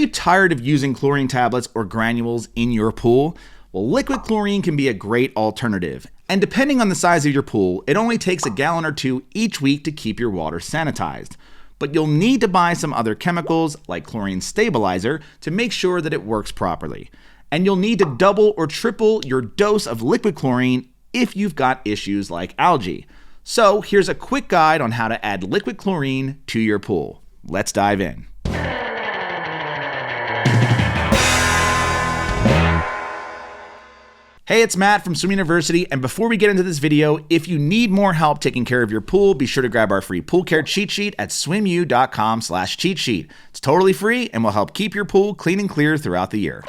you tired of using chlorine tablets or granules in your pool? Well, liquid chlorine can be a great alternative. And depending on the size of your pool, it only takes a gallon or two each week to keep your water sanitized. But you'll need to buy some other chemicals like chlorine stabilizer to make sure that it works properly. And you'll need to double or triple your dose of liquid chlorine if you've got issues like algae. So here's a quick guide on how to add liquid chlorine to your pool. Let's dive in. Hey, it's Matt from Swim University, and before we get into this video, if you need more help taking care of your pool, be sure to grab our free pool care cheat sheet at swimu.com/cheat sheet. It's totally free and will help keep your pool clean and clear throughout the year.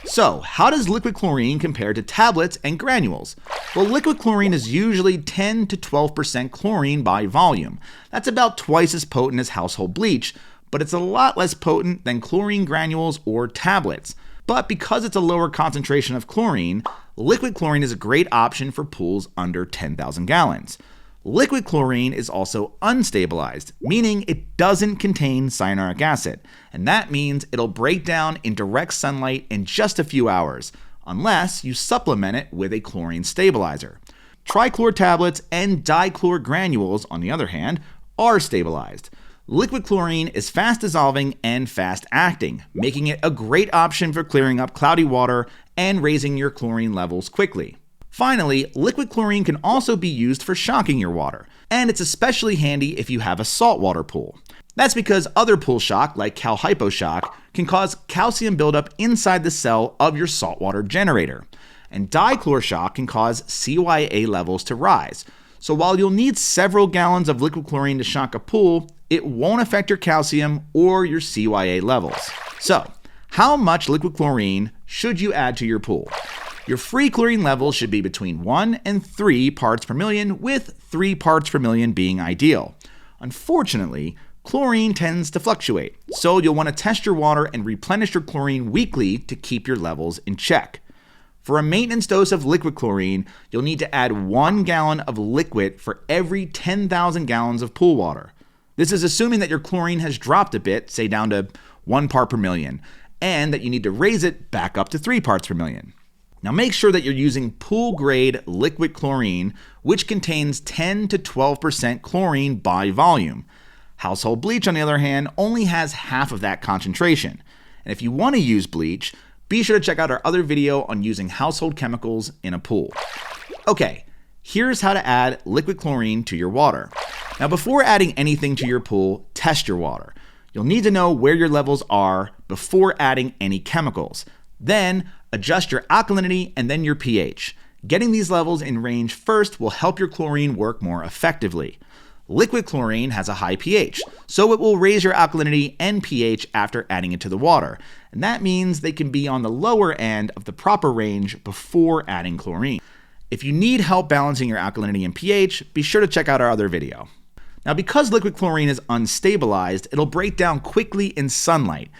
So, how does liquid chlorine compare to tablets and granules? Well, liquid chlorine is usually 10 to 12% chlorine by volume. That's about twice as potent as household bleach, but it's a lot less potent than chlorine granules or tablets. But because it's a lower concentration of chlorine, liquid chlorine is a great option for pools under 10,000 gallons. Liquid chlorine is also unstabilized, meaning it doesn't contain cyanuric acid, and that means it'll break down in direct sunlight in just a few hours, unless you supplement it with a chlorine stabilizer. Trichlor tablets and dichlor granules, on the other hand, are stabilized. Liquid chlorine is fast dissolving and fast acting, making it a great option for clearing up cloudy water and raising your chlorine levels quickly. Finally, liquid chlorine can also be used for shocking your water, and it's especially handy if you have a saltwater pool. That's because other pool shock, like cal hyposhock, can cause calcium buildup inside the cell of your saltwater generator. And dichlor shock can cause CYA levels to rise. So while you'll need several gallons of liquid chlorine to shock a pool, it won't affect your calcium or your CYA levels. So, how much liquid chlorine should you add to your pool? Your free chlorine levels should be between 1 and 3 parts per million, with 3 parts per million being ideal. Unfortunately, chlorine tends to fluctuate, so you'll want to test your water and replenish your chlorine weekly to keep your levels in check. For a maintenance dose of liquid chlorine, you'll need to add 1 gallon of liquid for every 10,000 gallons of pool water. This is assuming that your chlorine has dropped a bit, say down to 1 part per million, and that you need to raise it back up to 3 parts per million. Now make sure that you're using pool-grade liquid chlorine, which contains 10 to 12% chlorine by volume. Household bleach, on the other hand, only has half of that concentration. And if you want to use bleach, be sure to check out our other video on using household chemicals in a pool. Okay, here's how to add liquid chlorine to your water. Now before adding anything to your pool, test your water. You'll need to know where your levels are before adding any chemicals. Then adjust your alkalinity and then your pH. Getting these levels in range first will help your chlorine work more effectively. Liquid chlorine has a high pH, so it will raise your alkalinity and pH after adding it to the water. And that means they can be on the lower end of the proper range before adding chlorine. If you need help balancing your alkalinity and pH, be sure to check out our other video. Now because liquid chlorine is unstabilized, it'll break down quickly in sunlight.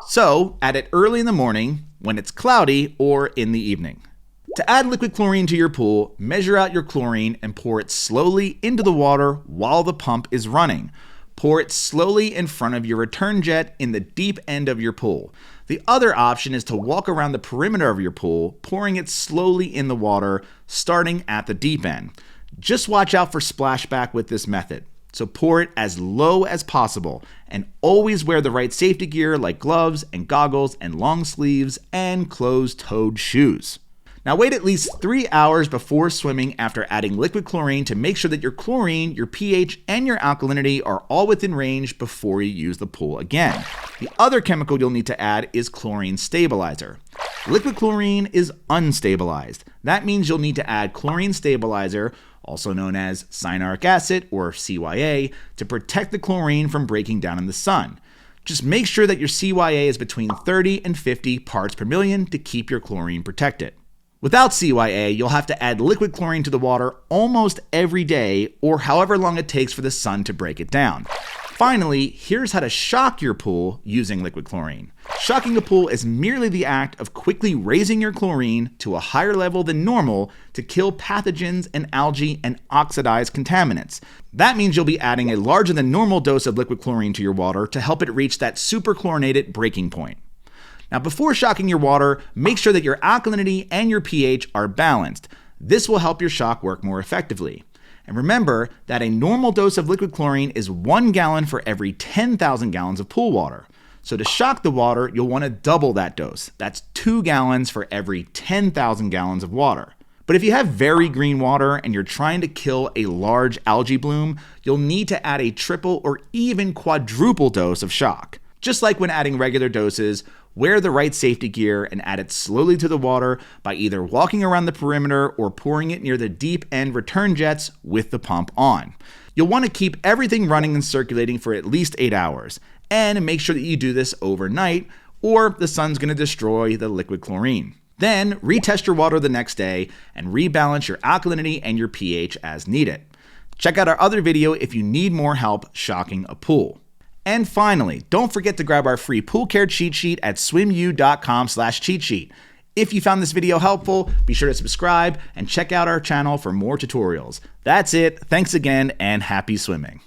So add it early in the morning, when it's cloudy, or in the evening. To add liquid chlorine to your pool, measure out your chlorine and pour it slowly into the water while the pump is running. Pour it slowly in front of your return jet in the deep end of your pool. The other option is to walk around the perimeter of your pool, pouring it slowly in the water, starting at the deep end. Just watch out for splashback with this method. So pour it as low as possible, and always wear the right safety gear like gloves and goggles and long sleeves and closed-toed shoes. Now wait at least 3 hours before swimming after adding liquid chlorine to make sure that your chlorine, your pH, and your alkalinity are all within range before you use the pool again. The other chemical you'll need to add is chlorine stabilizer. Liquid chlorine is unstabilized. That means you'll need to add chlorine stabilizer, also known as cyanuric acid or CYA, to protect the chlorine from breaking down in the sun. Just make sure that your CYA is between 30 and 50 parts per million to keep your chlorine protected. Without CYA, you'll have to add liquid chlorine to the water almost every day, or however long it takes for the sun to break it down. Finally, here's how to shock your pool using liquid chlorine. Shocking a pool is merely the act of quickly raising your chlorine to a higher level than normal to kill pathogens and algae and oxidize contaminants. That means you'll be adding a larger than normal dose of liquid chlorine to your water to help it reach that superchlorinated breaking point. Now, before shocking your water, make sure that your alkalinity and your pH are balanced. This will help your shock work more effectively. And remember that a normal dose of liquid chlorine is 1 gallon for every 10,000 gallons of pool water. So to shock the water, you'll want to double that dose. That's 2 gallons for every 10,000 gallons of water. But if you have very green water and you're trying to kill a large algae bloom, you'll need to add a triple or even quadruple dose of shock. Just like when adding regular doses, wear the right safety gear and add it slowly to the water by either walking around the perimeter or pouring it near the deep end return jets with the pump on. You'll want to keep everything running and circulating for at least 8 hours, and make sure that you do this overnight or the sun's going to destroy the liquid chlorine. Then retest your water the next day and rebalance your alkalinity and your pH as needed. Check out our other video if you need more help shocking a pool. And finally, don't forget to grab our free pool care cheat sheet at swimu.com/cheat sheet. If you found this video helpful, be sure to subscribe and check out our channel for more tutorials. That's it. Thanks again and happy swimming.